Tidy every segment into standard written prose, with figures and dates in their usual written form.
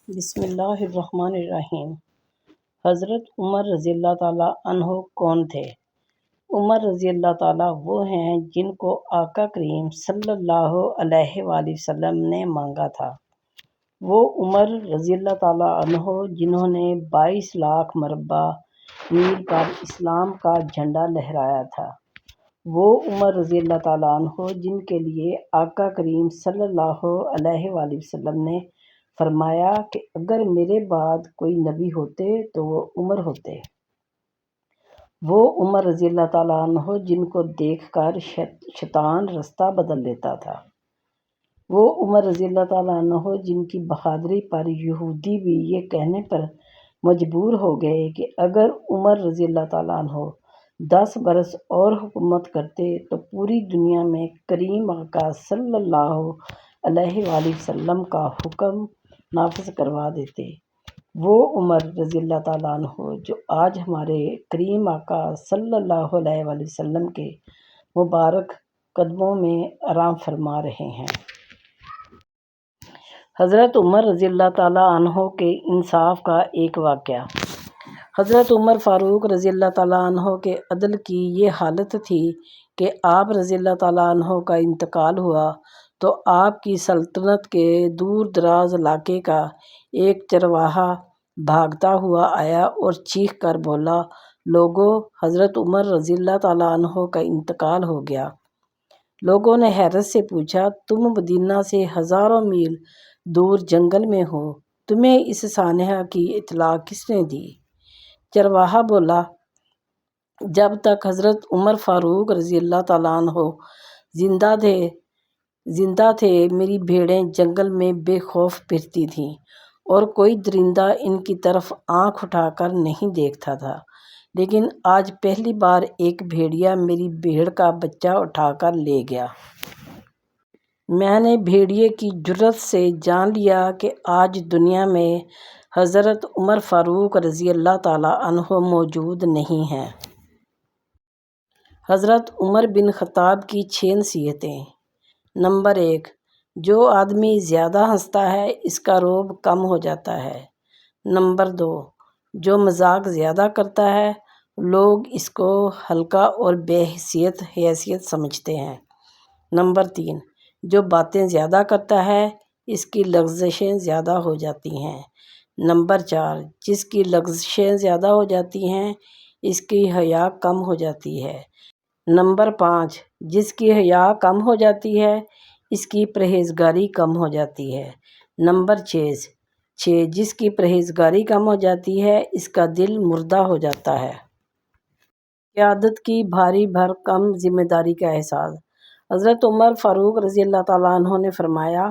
بسم اللہ الرحمن الرحیم۔ حضرت عمر رضی اللہ تعالیٰ عنہ کون تھے؟ عمر رضی اللہ تعالیٰ وہ ہیں جن کو آقا کریم صلی اللہ علیہ وآلہ وسلم نے مانگا تھا۔ وہ عمر رضی اللہ تعالیٰ عنہ جنہوں نے 22 لاکھ مربع میل پر اسلام کا جھنڈا لہرایا تھا۔ وہ عمر رضی اللہ تعالیٰ عنہ جن کے لیے آقا کریم صلی اللہ علیہ وآلہ وسلم نے فرمایا کہ اگر میرے بعد کوئی نبی ہوتے تو وہ عمر ہوتے۔ وہ عمر رضی اللہ تعالیٰ عنہ جن کو دیکھ کر شیطان رستہ بدل لیتا تھا۔ وہ عمر رضی اللہ تعالیٰ عنہ جن کی بہادری پر یہودی بھی یہ کہنے پر مجبور ہو گئے کہ اگر عمر رضی اللہ تعالیٰ عنہ 10 برس اور حکومت کرتے تو پوری دنیا میں کریم آقا صلی اللہ علیہ وآلہ وسلم کا حکم نافذ کروا دیتے۔ وہ عمر رضی اللہ تعالیٰ عنہ جو آج ہمارے کریم آقا صلی اللہ علیہ وآلہ وسلم کے مبارک قدموں میں آرام فرما رہے ہیں۔ حضرت عمر رضی اللہ تعالیٰ عنہ کے انصاف کا ایک واقعہ۔ حضرت عمر فاروق رضی اللہ تعالیٰ عنہ کے عدل کی یہ حالت تھی کہ آپ رضی اللہ تعالیٰ عنہ کا انتقال ہوا تو آپ کی سلطنت کے دور دراز علاقے کا ایک چرواہا بھاگتا ہوا آیا اور چیخ کر بولا، لوگو، حضرت عمر رضی اللہ تعالیٰ عنہ کا انتقال ہو گیا۔ لوگوں نے حیرت سے پوچھا، تم مدینہ سے ہزاروں میل دور جنگل میں ہو، تمہیں اس سانحہ کی اطلاع کس نے دی؟ چرواہا بولا، جب تک حضرت عمر فاروق رضی اللہ تعالیٰ عنہ زندہ تھے میری بھیڑیں جنگل میں بے خوف پھرتی تھیں اور کوئی درندہ ان کی طرف آنکھ اٹھا کر نہیں دیکھتا تھا، لیکن آج پہلی بار ایک بھیڑیا میری بھیڑ کا بچہ اٹھا کر لے گیا۔ میں نے بھیڑیے کی جرأت سے جان لیا کہ آج دنیا میں حضرت عمر فاروق رضی اللہ تعالیٰ عنہ موجود نہیں ہیں۔ حضرت عمر بن خطاب کی 6 نصیحتیں۔ نمبر 1، جو آدمی زیادہ ہنستا ہے اس کا رعب کم ہو جاتا ہے۔ نمبر 2، جو مذاق زیادہ کرتا ہے لوگ اس کو ہلکا اور بے حیثیت سمجھتے ہیں۔ نمبر 3، جو باتیں زیادہ کرتا ہے اس کی لغزشیں زیادہ ہو جاتی ہیں۔ نمبر 4، جس کی لغزشیں زیادہ ہو جاتی ہیں اس کی حیا کم ہو جاتی ہے۔ نمبر 5، جس کی حیا کم ہو جاتی ہے اس کی پرہیزگاری کم ہو جاتی ہے۔ نمبر 6، جس کی پرہیزگاری کم ہو جاتی ہے اس کا دل مردہ ہو جاتا ہے۔ قیادت کی بھاری بھرکم ذمہ داری کا احساس۔ حضرت عمر فاروق رضی اللہ تعالیٰ عنہ نے فرمایا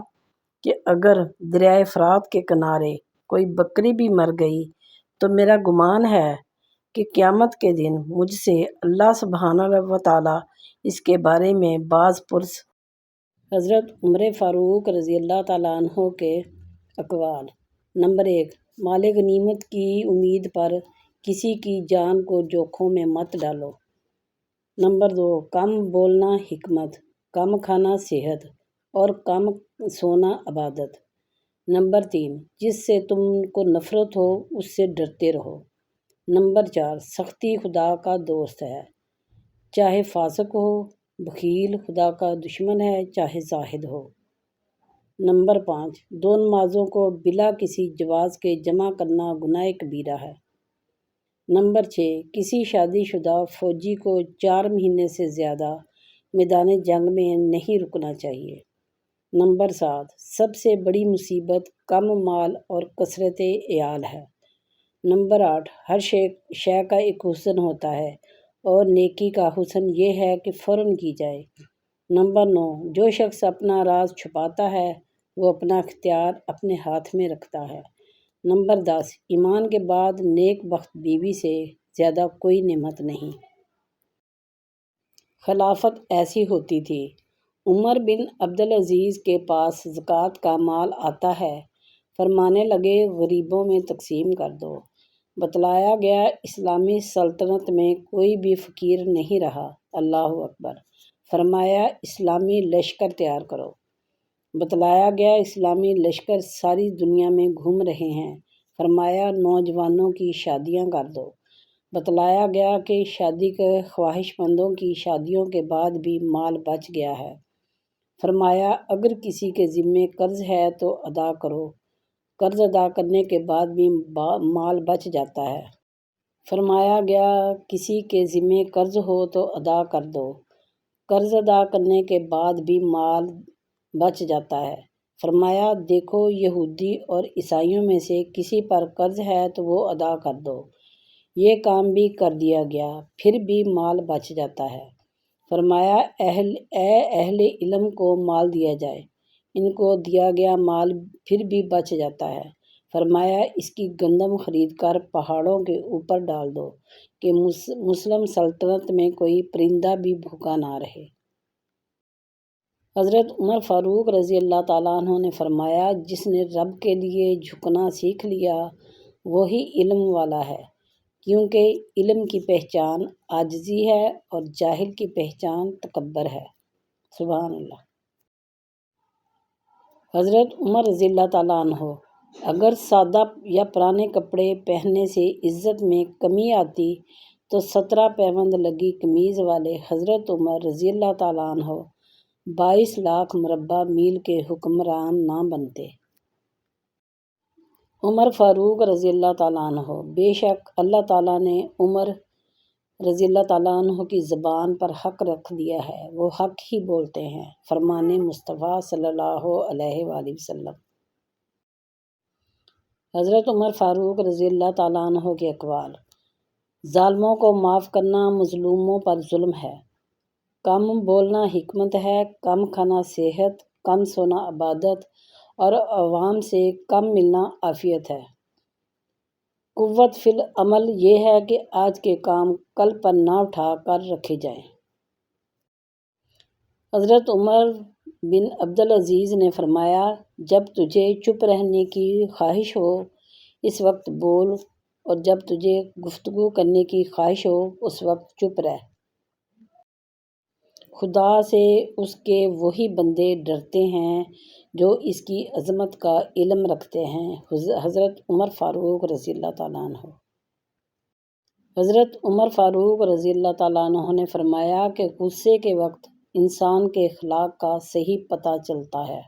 کہ اگر دریائے فرات کے کنارے کوئی بکری بھی مر گئی تو میرا گمان ہے کہ قیامت کے دن مجھ سے اللہ سبحانہ و تعالیٰ اس کے بارے میں باز پرس۔ حضرت عمر فاروق رضی اللہ تعالیٰ عنہ کے اقوال۔ نمبر 1، مال غنیمت کی امید پر کسی کی جان کو جوکھوں میں مت ڈالو۔ نمبر 2، کم بولنا حکمت، کم کھانا صحت اور کم سونا عبادت۔ نمبر 3، جس سے تم کو نفرت ہو اس سے ڈرتے رہو۔ نمبر 4، سختی خدا کا دوست ہے، چاہے فاسق ہو، بخیل خدا کا دشمن ہے چاہے زاہد ہو۔ نمبر 5، 2 نمازوں کو بلا کسی جواز کے جمع کرنا گناہ کبیرہ ہے۔ نمبر 6، کسی شادی شدہ فوجی کو 4 مہینے سے زیادہ میدان جنگ میں نہیں رکنا چاہیے۔ نمبر 7، سب سے بڑی مصیبت کم مال اور کثرت عیال ہے۔ نمبر 8، ہر شے کا ایک حسن ہوتا ہے اور نیکی کا حسن یہ ہے کہ فوراً کی جائے۔ نمبر 9، جو شخص اپنا راز چھپاتا ہے وہ اپنا اختیار اپنے ہاتھ میں رکھتا ہے۔ نمبر 10، ایمان کے بعد نیک بخت بیوی سے زیادہ کوئی نعمت نہیں۔ خلافت ایسی ہوتی تھی۔ عمر بن عبدالعزیز کے پاس زکوٰۃ کا مال آتا ہے، فرمانے لگے غریبوں میں تقسیم کر دو۔ بتلایا گیا اسلامی سلطنت میں کوئی بھی فقیر نہیں رہا۔ اللہ اکبر۔ فرمایا اسلامی لشکر تیار کرو۔ بتلایا گیا اسلامی لشکر ساری دنیا میں گھوم رہے ہیں، فرمایا نوجوانوں کی شادیاں کر دو۔ بتلایا گیا کہ شادی کے خواہش مندوں کی شادیوں کے بعد بھی مال بچ گیا ہے، فرمایا اگر کسی کے ذمے قرض ہے تو ادا کرو، قرض ادا کرنے کے بعد بھی مال بچ جاتا ہے۔ فرمایا گیا کسی کے ذمے قرض ہو تو ادا کر دو، قرض ادا کرنے کے بعد بھی مال بچ جاتا ہے، فرمایا دیکھو یہودی اور عیسائیوں میں سے کسی پر قرض ہے تو وہ ادا کر دو۔ یہ کام بھی کر دیا گیا، پھر بھی مال بچ جاتا ہے، فرمایا اہل علم کو مال دیا جائے، ان کو دیا گیا مال پھر بھی بچ جاتا ہے، فرمایا اس کی گندم خرید کر پہاڑوں کے اوپر ڈال دو کہ مسلم سلطنت میں کوئی پرندہ بھی بھوکا نہ رہے۔ حضرت عمر فاروق رضی اللہ تعالیٰ عنہ نے فرمایا جس نے رب کے لیے جھکنا سیکھ لیا وہی علم والا ہے، کیونکہ علم کی پہچان عاجزی ہے اور جاہل کی پہچان تکبر ہے۔ سبحان اللہ۔ حضرت عمر رضی اللہ تعالیٰ عنہ اگر سادہ یا پرانے کپڑے پہننے سے عزت میں کمی آتی تو 17 پیوند لگی قمیض والے حضرت عمر رضی اللہ تعالیٰ عنہ 22 لاکھ مربع میل کے حکمران نہ بنتے۔ عمر فاروق رضی اللہ تعالیٰ عنہ بے شک اللہ تعالیٰ نے عمر رضی اللہ تعالیٰ عنہ کی زبان پر حق رکھ دیا ہے، وہ حق ہی بولتے ہیں، فرمان مصطفیٰ صلی اللہ علیہ وآلہ وسلم۔ حضرت عمر فاروق رضی اللہ تعالیٰ عنہ کے اقوال: ظالموں کو معاف کرنا مظلوموں پر ظلم ہے، کم بولنا حکمت ہے، کم کھانا صحت، کم سونا عبادت اور عوام سے کم ملنا عافیت ہے۔ قوت فی العمل یہ ہے کہ آج کے کام کل پر نہ اٹھا کر رکھے جائیں۔ حضرت عمر بن عبدالعزیز نے فرمایا جب تجھے چپ رہنے کی خواہش ہو اس وقت بول، اور جب تجھے گفتگو کرنے کی خواہش ہو اس وقت چپ رہ۔ خدا سے اس کے وہی بندے ڈرتے ہیں جو اس کی عظمت کا علم رکھتے ہیں۔ حضرت عمر فاروق رضی اللہ تعالیٰ عنہ۔ حضرت عمر فاروق رضی اللہ تعالیٰ عنہ نے فرمایا کہ غصے کے وقت انسان کے اخلاق کا صحیح پتہ چلتا ہے۔